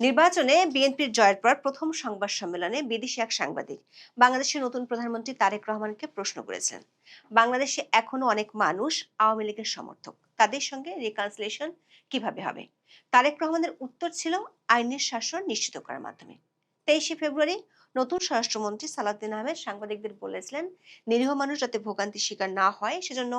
নির্বাচনে বিএনপির জয়ের পর প্রথম সংবাদ সম্মেলনে বিদেশি এক সাংবাদিক বাংলাদেশের নতুন প্রধানমন্ত্রী তারেক রহমানকে প্রশ্ন করেছেন, বাংলাদেশে এখনো অনেক মানুষ আওয়ামী লীগের সমর্থক, তাদের সঙ্গে রিকনসিলিয়েশন কিভাবে হবে? তারেক রহমানের উত্তর ছিল আইনের শাসন নিশ্চিত করার মাধ্যমে। 23শে ফেব্রুয়ারি নতুন স্বরাষ্ট্রমন্ত্রী সালাউদ্দিন আহমেদ সাংবাদিকদের বলেছিলেন, নিরীহ মানুষ যাতে ভোগান্তির শিকার না হয় সেজন্য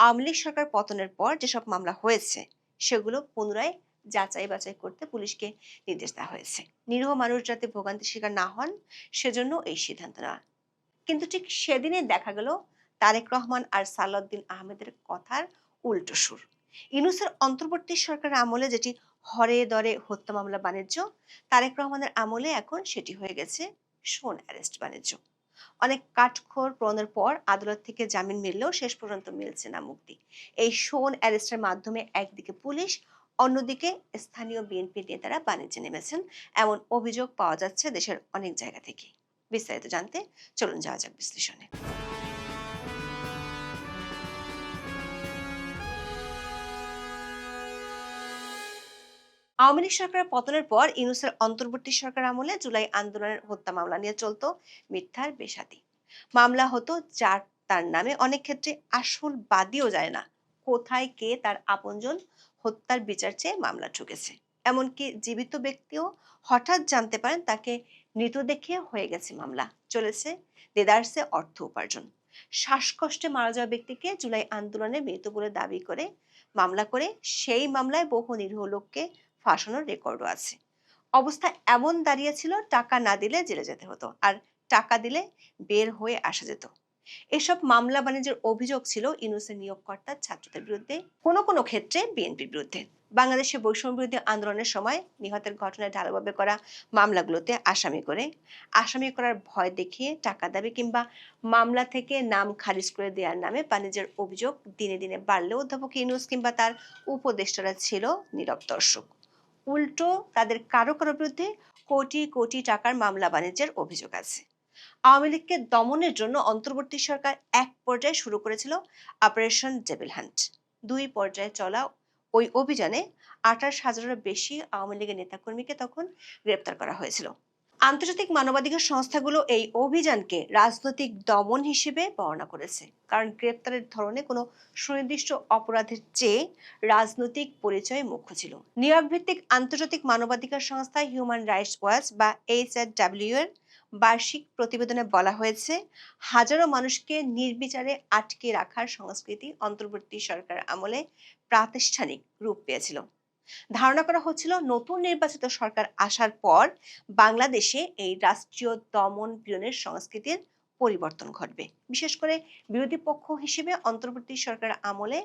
আওয়ামী লীগ সরকার পতনের পর যেসব মামলা হয়েছে সেগুলো পুনরায় যাচাই বাছাই করতে পুলিশকে নির্দেশ দেওয়া হয়েছে। নিরীহ মানুষ যাতে ভোগান্তির শিকার না হন সেজন্য এই সিদ্ধান্ত নেওয়া। কিন্তু ঠিক সেদিনে দেখা গেল তারেক রহমান আর সালাউদ্দিন আহমেদের কথার উল্টো সুর। ইউনূসের অন্তর্বর্তী সরকারের আমলে যেটি হরে দরে হত্যা মামলা বাণিজ্য, তারেক রহমানের আমলে এখন সেটি হয়ে গেছে শোন অ্যারেস্ট বাণিজ্য। অনেক কাঠখড় প্রণের পর আদালত থেকে জামিন মিললেও শেষ পর্যন্ত মিলছে না মুক্তি। এই শোন অ্যারেস্টের মাধ্যমে একদিকে পুলিশ, অন্যদিকে স্থানীয় বিএনপি নেতারা বাণিজ্যে নেমেছেন, এমন অভিযোগ পাওয়া যাচ্ছে দেশের অনেক জায়গা থেকে। বিস্তারিত জানতে চলুন যাওয়া যাক বিশ্লেষণে। আওয়ামী লীগ সরকারের পতনের পর ইউনূসের অন্তর্বর্তী সরকার আমলে জুলাই আন্দোলনের হত্যা মামলা নিয়ে চলতো মিথ্যার বেসাদি মামলা হতো, যার তার নামে অনেক ক্ষেত্রে আসল বাদীও যায় না, কোথায় কে তার আপনজন হত্যার বিচার চেয়ে মামলা ঠুকেছে। এমনকি জীবিত ব্যক্তিও হঠাৎ জানতে পারেন তাকে মৃত দেখে হয়ে গেছে মামলা, চলেছে দেদারসে অর্থ উপার্জন। শ্বাসকষ্টে মারা যাওয়া ব্যক্তিকে জুলাই আন্দোলনে মৃত বলে দাবি করে মামলা করে সেই মামলায় বহু নিরীহ লোককে ফাঁসানোর রেকর্ডও আছে। অবস্থা এমন দাঁড়িয়েছিল, টাকা না দিলে জেলে যেতে হতো, আর টাকা দিলে বের হয়ে আসা যেত। এসব মামলা বাণিজ্যের অভিযোগ ছিল ইউনূসের নিয়োগকর্তা ছাত্রদের বিরুদ্ধে, কোনো কোনো ক্ষেত্রে বিএনপির বিরুদ্ধে। বাংলাদেশে বৈষম্য বিরোধী আন্দোলনের সময় নিহতের ঘটনায় ঢালাওভাবে করা মামলাগুলোতে আসামি করার ভয় দেখিয়ে টাকা দাবি কিংবা মামলা থেকে নাম খারিজ করে দেওয়ার নামে বাণিজ্যের অভিযোগ দিনে দিনে বাড়লেও অধ্যাপক ইউনূস কিংবা তার উপদেষ্টারা ছিল নীরব দর্শক। উল্টো তাদের কারো কারো বিরুদ্ধে কোটি কোটি টাকার মামলা বাণিজ্যের অভিযোগ আছে। আওয়ামী লীগকে দমনের জন্য অন্তর্বর্তী সরকার এক পর্যায়ে শুরু করেছিল অপারেশন ডেভিল হান্ট। 2 পর্যায়ে চলা ওই অভিযানে 28,000-এরও বেশি আওয়ামী লীগের নেতাকর্মীকে তখন গ্রেপ্তার করা হয়েছিল। আন্তর্জাতিক মানবাধিকার সংস্থাগুলো এই অভিযানকে রাজনৈতিক দমন হিসেবে বর্ণনা করেছে, কারণ গ্রেপ্তারের ধরনে কোনো সুনির্দিষ্ট অপরাধের চেয়ে রাজনৈতিক পরিচয় মুখ্য ছিল। নিউ ইয়র্ক ভিত্তিক আন্তর্জাতিক মানবাধিকার সংস্থা হিউম্যান রাইটস ওয়াচ বা HRW এর বার্ষিক প্রতিবেদনে বলা হয়েছে, হাজারো মানুষকে নির্বিচারে আটকে রাখার সংস্কৃতি অন্তর্বর্তী সরকার আমলে প্রাতিষ্ঠানিক রূপ পেয়েছিল। ধারণা করা হচ্ছিল নতুন নির্বাচিত সরকার আসার পর বাংলাদেশে এই রাষ্ট্রীয় দমন পীড়নের সংস্কৃতির পরিবর্তন ঘটবে। বিশেষ করে বিরোধী পক্ষ হিসেবে অন্তর্বর্তী সরকার আমলে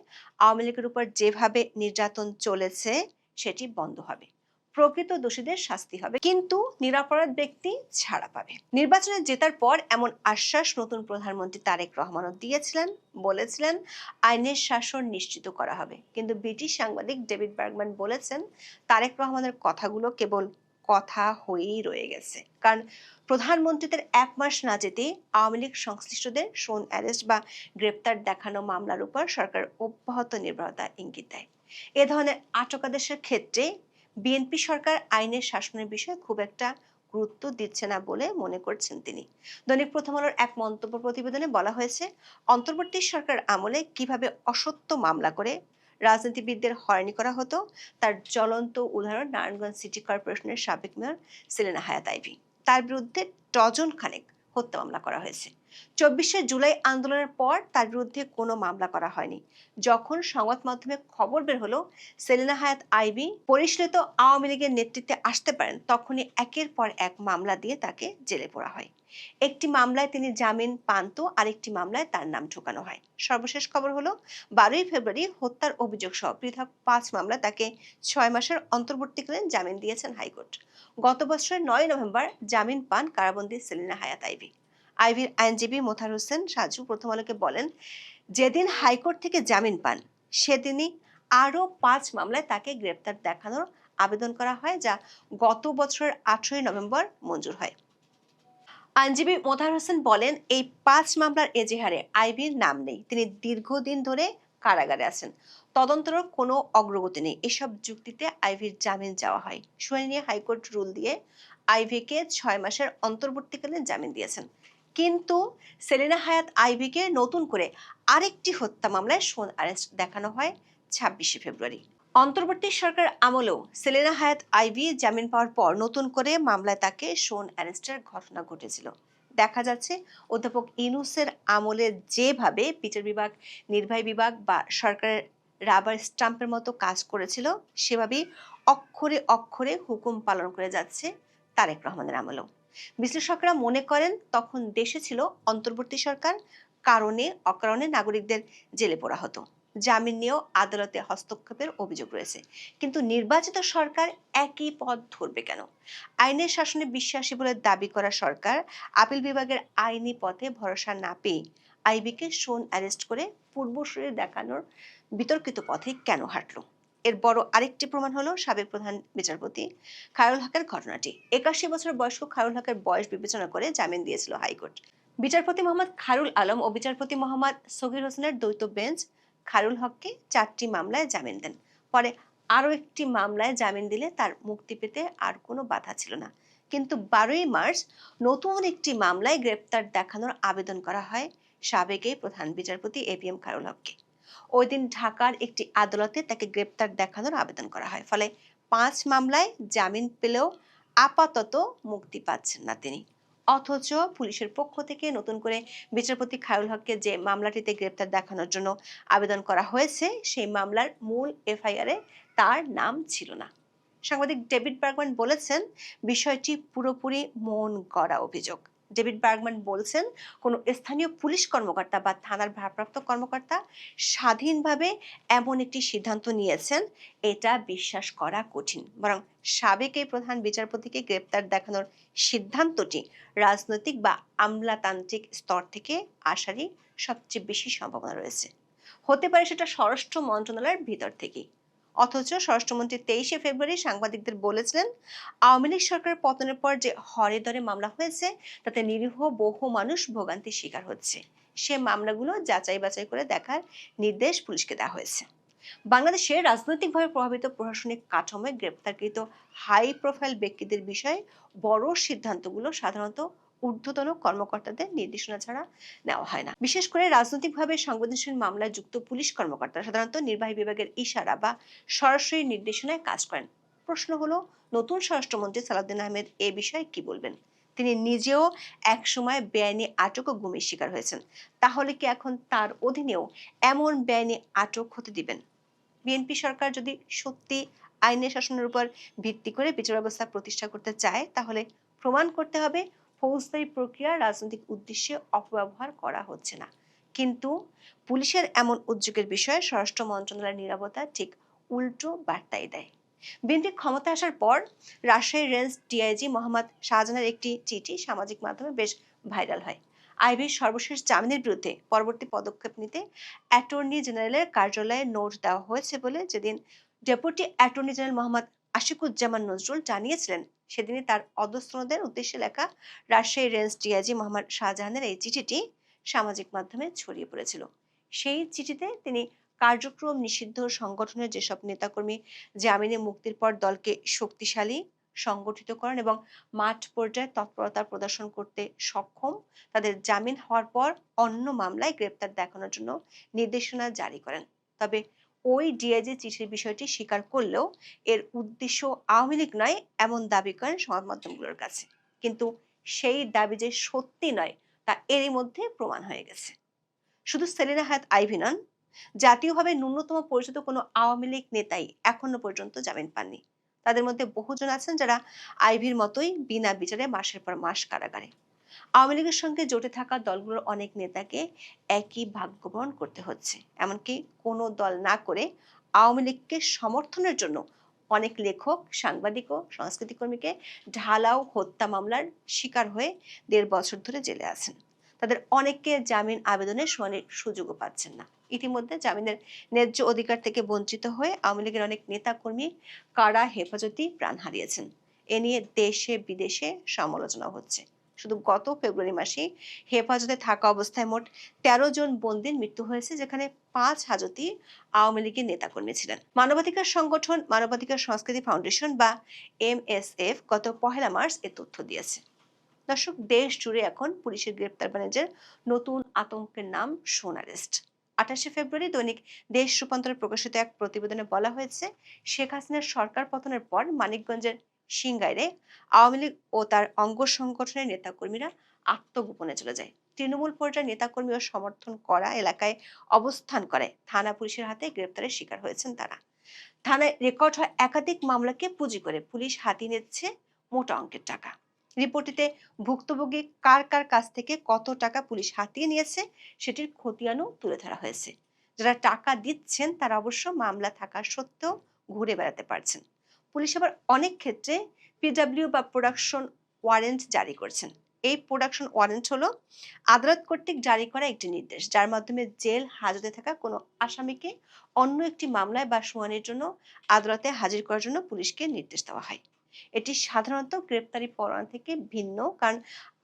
আওয়ামী লীগের উপর যেভাবে নির্যাতন চলেছে সেটি বন্ধ হবে, প্রকৃত দোষীদের শাস্তি হবে, কিন্তু নিরপরাধ ব্যক্তি ছাড়া পাবে। নির্বাচনে জেতার পর এমন আশ্বাস নতুন প্রধানমন্ত্রী তারেক রহমানও দিয়েছিলেন, বলেছিলেন আইনের শাসন নিশ্চিত করা হবে। কিন্তু ব্রিটিশ সাংবাদিক ডেভিড বার্গম্যান বলেছেন, তারেক রহমানের কথাগুলো কেবল কথা হয়েই রয়ে গেছে, কারণ প্রধানমন্ত্রীদের 1 মাস না যেতে আওয়ামী লীগ সংশ্লিষ্টদের শোন অ্যারেস্ট বা গ্রেপ্তার দেখানো মামলার উপর সরকার অব্যাহত নির্ভরতা ইঙ্গিত দেয়। এ ধরনের আটকাদেশের ক্ষেত্রে বিএনপি সরকার আইনের শাসনের বিষয়ে খুব একটা গুরুত্ব দিচ্ছে না বলে মনে করছেন তিনি। দৈনিক প্রথম আলোর এক মন্তব্য প্রতিবেদনে বলা হয়েছে, অন্তর্বর্তী সরকার আমলে কিভাবে অসত্য মামলা করে রাজনীতিবিদদের হয়রানি করা হতো তার জ্বলন্ত উদাহরণ নারায়ণগঞ্জ সিটি কর্পোরেশনের সাবেক মেয়র সেলিনা হায়াৎ আইভী। তার বিরুদ্ধে ডজন খানেক হত্যা মামলা করা হয়েছে। 24শে জুলাই আন্দোলনের পর তার বিরুদ্ধে কোনো মামলা করা হয়নি। যখন সংবাদ মাধ্যমে খবর বের হলো সেলিনা হায়াৎ আইভী পরিচালিত আওয়ামী লীগের নেতৃত্বে আসতে পারেন, তখনই একের পর এক মামলা দিয়ে তাকে জেলে পোড়া হয়। একটি মামলায় তিনি জামিন পান তো আরেকটি মামলায় তার নাম ঢোকানো হয়। সর্বশেষ খবর হলো 12ই ফেব্রুয়ারি হত্যার অভিযোগ সহ পৃথক 5 মামলা তাকে 6 মাসের অন্তর্বর্তীকালীন জামিন দিয়েছেন হাইকোর্ট। গত বছরের 9 নভেম্বর জামিন পান কারাবন্দী সেলিনা হায়াৎ আইভী। আইভীর আইনজীবী মোতাহার হোসেন সাজু প্রথম আলোকে বলেন, যেদিন হাইকোর্ট থেকে জামিন পান সেদিনই আরও 5 মামলায় তাকে গ্রেপ্তার দেখানোর আবেদন করা হয়, যা গত বছরের 18ই নভেম্বর মঞ্জুর হয়। আইনজীবী মোতাহার হোসেন বলেন, এই 5 মামলার এজেহারে আইভীর নাম নেই, তিনি দীর্ঘদিন ধরে কারাগারে আছেন। তদন্তের কোনো অগ্রগতি নেই। এসব যুক্তিতে আইভীর জামিন চাওয়া হয়। শুনানি নিয়ে হাইকোর্ট রুল দিয়ে আইভীকে ৬ মাসের অন্তর্বর্তীকালীন জামিন দিয়েছেন। কিন্তু সেলিনা হায়াৎ আইভীকে নতুন করে আরেকটি হত্যা মামলায় শোন অ্যারেস্ট দেখানো হয় ২৬শে ফেব্রুয়ারি। অন্তর্বর্তী সরকার আমলেও সেলিনা হায়াৎ আইভী জামিন পাওয়ার পর নতুন করে মামলায় তাকে শোন অ্যারেস্টের ঘটনা ঘটেছিল। দেখা যাচ্ছে অধ্যাপক ইউনূসের আমলে যেভাবে বিচার বিভাগ, নির্বাহী বিভাগ বা সরকারের রাবার স্টাম্পের মতো কাজ করেছিল, সেভাবেই অক্ষরে অক্ষরে হুকুম পালন করে যাচ্ছে তারেক রহমানের আমলেও। বিশ্লেষকরা মনে করেন তখন দেশে ছিল অন্তর্বর্তী সরকার, কারণে অকারণে নাগরিকদের জেলে পোড়া হতো। জামিন নিয়েও আদালতে হস্তক্ষেপের অভিযোগ রয়েছে। কিন্তু নির্বাচিত সরকার একই পথ ধরবে কেন? আইনের শাসনে বিশ্বাসী বলে দাবি করা সরকার আপিল বিভাগের আইনি পথে ভরসা না পেয়ে আইভীকে শোন অ্যারেস্ট করে পূর্বসূরি দেখানোর বিতর্কিত পথে কেন হাঁটল? এর বড় আরেকটি প্রমাণ হলো সাবেক প্রধান বিচারপতি খায়রুল হকের ঘটনাটি। ৮১ বছর বয়স্ক খায়রুল হকের বয়স বিবেচনা করে জামিন দিয়েছিল হাইকোর্ট। বিচারপতি মোহাম্মদ খায়রুল আলম ও বিচারপতি মোহাম্মদ সগীর হোসেনের দ্বৈত বেঞ্চ খায়রুল হককে ৪টি মামলায় জামিন দেন। পরে আরও একটি মামলায় জামিন দিলে তার মুক্তি পেতে আর কোনো বাধা ছিল না। কিন্তু ১২ই মার্চ নতুন একটি মামলায় গ্রেপ্তার দেখানোর আবেদন করা হয় সাবেক এই প্রধান বিচারপতি এপিএম খায়রুল হককে। ওই দিন ঢাকার একটি আদালতে তাকে গ্রেপ্তার দেখানোর আবেদন করা হয়। ফলে ৫ মামলায় জামিন পেলেও আপাতত মুক্তি পাচ্ছেন না তিনি। অথচ পুলিশের পক্ষ থেকে নতুন করে বিচারপতি খায়রুল হককে যে মামলাটিতে গ্রেপ্তার দেখানোর জন্য আবেদন করা হয়েছে, সেই মামলার মূল এফআইআরে তার নাম ছিল না। সাংবাদিক ডেভিড বার্গম্যান বলেছেন, বিষয়টি পুরোপুরি মন গড়া অভিযোগ। ডেভিড বার্গম্যান বলছেন, কোনো স্থানীয় পুলিশ কর্মকর্তা বা থানার ভারপ্রাপ্ত কর্মকর্তা স্বাধীনভাবে এমন একটি সিদ্ধান্ত নিয়েছেন, এটা বিশ্বাস করা কঠিন। বরং সাবেক এই প্রধান বিচারপতিকে গ্রেপ্তার দেখানোর সিদ্ধান্তটি রাজনৈতিক বা আমলাতান্ত্রিক স্তর থেকে আসারই সবচেয়ে বেশি সম্ভাবনা রয়েছে। হতে পারে সেটা স্বরাষ্ট্র মন্ত্রণালয়ের ভিতর থেকেই। অথচ স্বরাষ্ট্রমন্ত্রী ২৩শে ফেব্রুয়ারি সাংবাদিকদের বলেছিলেন, আওয়ামী লীগ সরকার পতনের পর যে হরে দরে মামলা হয়েছে, তাতে নিরীহ বহু মানুষ ভোগান্তির শিকার হচ্ছে। সে মামলাগুলো যাচাই বাছাই করে দেখার নির্দেশ পুলিশকে দেওয়া হয়েছে। বাংলাদেশে রাজনৈতিকভাবে প্রভাবিত প্রশাসনিক কাঠামোয় গ্রেপ্তারকৃত হাই প্রোফাইল ব্যক্তিদের বিষয়ে বড় সিদ্ধান্তগুলো সাধারণত ঊর্ধ্বতন কর্মকর্তাদের নির্দেশনা ছাড়া নেওয়া হয় না। বিশেষ করে রাজনৈতিকভাবে সংবেদনশীল মামলায় যুক্ত পুলিশ কর্মকর্তারা সাধারণত নির্বাহী বিভাগের ইশারা বা সরাসরি নির্দেশনায় কাজ করেন। প্রশ্ন হলো, নতুন স্বরাষ্ট্রমন্ত্রী সালাউদ্দিন আহমেদ এ বিষয়ে কি বলবেন? তিনি নিজেও একসময় বেআইনি আটক ও গুমের শিকার হয়েছেন। তাহলে কি এখন তার অধীনেও এমন বেআইনি আটক হতে দিবেন? বিএনপি সরকার যদি সত্যি আইনের শাসনের উপর ভিত্তি করে বিচার ব্যবস্থা প্রতিষ্ঠা করতে চায়, তাহলে প্রমাণ করতে হবে ফৌজদারি প্রক্রিয়া রাজনৈতিক উদ্দেশ্যে অপব্যবহার করা হচ্ছে না। কিন্তু পুলিশের এমন উদ্যোগের বিষয়ে স্বরাষ্ট্র মন্ত্রণালয়ের নীরবতা ঠিক উল্টো বার্তাই দেয়। বিএনপি ক্ষমতায় আসার পর রাজশাহী রেঞ্জ ডিআইজি মোহাম্মদ শাহজাহানের একটি চিঠি সামাজিক মাধ্যমে বেশ ভাইরাল হয়। আইভীর সর্বশেষ জামিনের বিরুদ্ধে পরবর্তী পদক্ষেপ নিতে অ্যাটর্নি জেনারেলের কার্যালয়ে নোট দেওয়া হয়েছে বলে যেদিন deputy attorney general Mohammad Ashikuzzaman Nazrul জানিয়েছিলেন, সেদিনই তার অধস্তনদের উদ্দেশ্যে লেখা রাজশাহী রেঞ্জ ডিআইজি মোহাম্মদ শাহজাহানের এই চিঠিটি সামাজিক মাধ্যমে ছড়িয়ে পড়েছিল। সেই চিঠিতে তিনি কার্যক্রম নিষিদ্ধ সংগঠনের যেসব নেতাকর্মী জামিনে মুক্তির পর দলকে শক্তিশালী, সংগঠিতকরণ এবং মাঠ পর্যায়ে তৎপরতা প্রদর্শন করতে সক্ষম, তাদের জামিন হওয়ার পর অন্য মামলায় গ্রেপ্তার দেখানোর জন্য নির্দেশনা জারি করেন। তবে ওই ডিআইজি চিঠির বিষয়টি স্বীকার করলেও এর উদ্দেশ্য আওয়ামী লীগ নয় এমন দাবি করেন সংবাদ মাধ্যমগুলোর কাছে। কিন্তু সেই দাবি যে সত্যি নয়, তা এরই মধ্যে প্রমাণ হয়ে গেছে। শুধু সেলিনা হায়াৎ আইভী নন, জাতীয়ভাবে ন্যূনতম পরিচিত কোনো আওয়ামী লীগ নেতাই এখনো পর্যন্ত জামিন পাননি। তাদের মধ্যে বহুজন আছেন যারা আইভীর মতোই বিনা বিচারে মাসের পর মাস কারাগারে। আওয়ামী লীগের সঙ্গে জোটে থাকা দলগুলোর অনেক নেতাকে একই ভাগ্য বরণ করতে হচ্ছে। এমনকি কোনো দল না করে আওয়ামী লীগকে সমর্থনের জন্য অনেক লেখক, সাংবাদিক ও সংস্কৃতি কর্মীকে ঢালাও হত্যা মামলার শিকার হয়ে ১.৫ বছর ধরে জেলে আছেন। তাদের অনেককে জামিন আবেদনের শুনানির সুযোগও পাচ্ছেন না। ইতিমধ্যে জামিনের ন্যায্য অধিকার থেকে বঞ্চিত হয়ে আওয়ামী লীগের অনেক নেতা কর্মী কারা হেফাজতেই প্রাণ হারিয়েছেন। এ নিয়ে দেশে বিদেশে সমালোচনা হচ্ছে। শুধু গত ফেব্রুয়ারি মাসে হেফাজতে থাকা অবস্থায় মোট ১৩ জন বন্দীর মৃত্যু হয়েছে, যেখানে ৫ হাজতি আওয়ামী লীগের নেতাকর্মী ছিলেন। মানবাধিকার সংগঠন মানবাধিকার সংস্কৃতি ফাউন্ডেশন বা MSF গত ১ মার্চ এ তথ্য দিয়েছে। দর্শক, দেশ জুড়ে এখন পুলিশের গ্রেপ্তার বাণিজ্যের নতুন আতঙ্কের নাম সোন অ্যারেস্ট। ২৮শে ফেব্রুয়ারি দৈনিক দেশ রূপান্তরে প্রকাশিত এক প্রতিবেদনে বলা হয়েছে, শেখ হাসিনার সরকার পতনের পর মানিকগঞ্জের সিংগাইরে আওয়ামী লীগ ও তার অঙ্গ সংগঠনের নেতাকর্মীরা আত্মগোপনে চলে যায়। তৃণমূল পর্যায়ের নেতাকর্মী ও সমর্থন করা এলাকায় অবস্থান করে থানা পুলিশের হাতে গ্রেপ্তারের শিকার হয়েছেন তারা। থানায় রেকর্ড হয় একাধিক মামলাকে পুঁজি করে পুলিশ হাতিয়ে নিচ্ছে মোটা অঙ্কের টাকা। রিপোর্টটিতে ভুক্তভোগী কার কার কাছ থেকে কত টাকা পুলিশ হাতিয়ে নিয়েছে সেটির খতিয়ানও তুলে ধরা হয়েছে। যারা টাকা দিচ্ছেন তারা অবশ্য মামলা থাকা সত্ত্বেও ঘুরে বেড়াতে পারছেন। পুলিশ আবার অনেক ক্ষেত্রে PW বা প্রোডাকশন ওয়ারেন্ট জারি করছেন। এই প্রোডাকশন ওয়ারেন্ট হলো আদালত কর্তৃক জারি করা একটি নির্দেশ, যার মাধ্যমে জেল হাজতে থাকা কোনো আসামিকে অন্য একটি মামলায় বা শুনানির জন্য আদালতে হাজির করার জন্য পুলিশকে নির্দেশ দেওয়া হয়। এটি সাধারণত গ্রেপ্তারি পরোয়ানা থেকে ভিন্ন, কারণ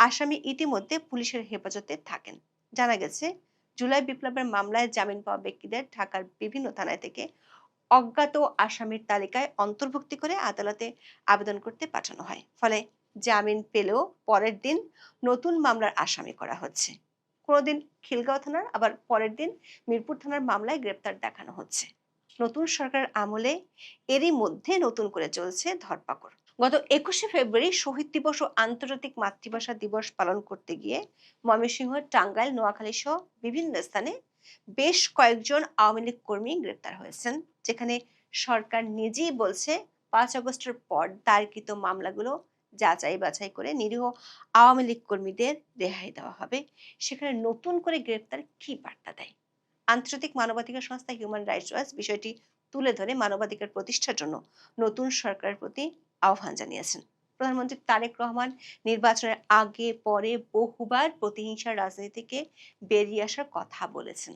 আসামি ইতিমধ্যে পুলিশের হেফাজতে থাকেন। জানা গেছে, জুলাই বিপ্লবের মামলায় জামিন পাওয়া ব্যক্তিদের ঢাকার বিভিন্ন থানায় থেকে অজ্ঞাত আসামির তালিকায় অন্তর্ভুক্তি করে আদালতে আবেদন করতে পাঠানো হয়। ফলে জামিন পেলেও পরের দিন নতুন মামলার আসামি করা হচ্ছে। কোনোদিন খিলগাঁও থানার, আবার পরের দিন মিরপুর থানার মামলায় গ্রেপ্তার দেখানো হচ্ছে। নতুন সরকারের আমলে এরই মধ্যে নতুন করে চলছে ধরপাকড়। গত ২১শে ফেব্রুয়ারি শহীদ দিবস ও আন্তর্জাতিক মাতৃভাষা দিবস পালন করতে গিয়ে ময়মনসিংহ, টাঙ্গাইল, নোয়াখালী সহ বিভিন্ন স্থানে বেশ কয়েকজন আওয়ামী লীগ কর্মী গ্রেপ্তার হয়েছেন, যেখানে সরকার নিজেই বলছে ৫ আগস্টের পর দায়েরকৃত মামলাগুলো যাচাই বাছাই করে নিরীহ আওয়ামী লীগ কর্মীদের রেহাই দেওয়া হবে। সেখানে নতুন করে গ্রেপ্তার কি বার্তা দেয়? আন্তর্জাতিক মানবাধিকার সংস্থা হিউম্যান রাইটস ওয়াচ বিষয়টি তুলে ধরে মানবাধিকার প্রতিষ্ঠার জন্য নতুন সরকারের প্রতি আহ্বান জানিয়েছেন। প্রধানমন্ত্রী তারেক রহমান নির্বাচনের আগে পরে বহুবার প্রতিহিংসার রাজনীতি থেকে বেরিয়ে আসার কথা বলেছেন।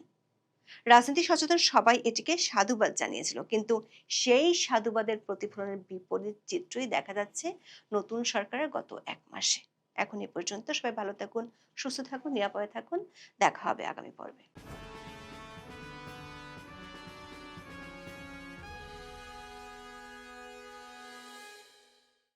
রাজনীতি সচেতন সবাই এটিকে সাধুবাদ জানিয়েছিল, কিন্তু সেই সাধুবাদের প্রতিফলনের বিপরীত চিত্রই দেখা যাচ্ছে নতুন সরকারের গত ১ মাসে। এখন এ পর্যন্ত। সবাই ভালো থাকুন, সুস্থ থাকুন, নিরাপদে থাকুন। দেখা হবে আগামী পর্বে।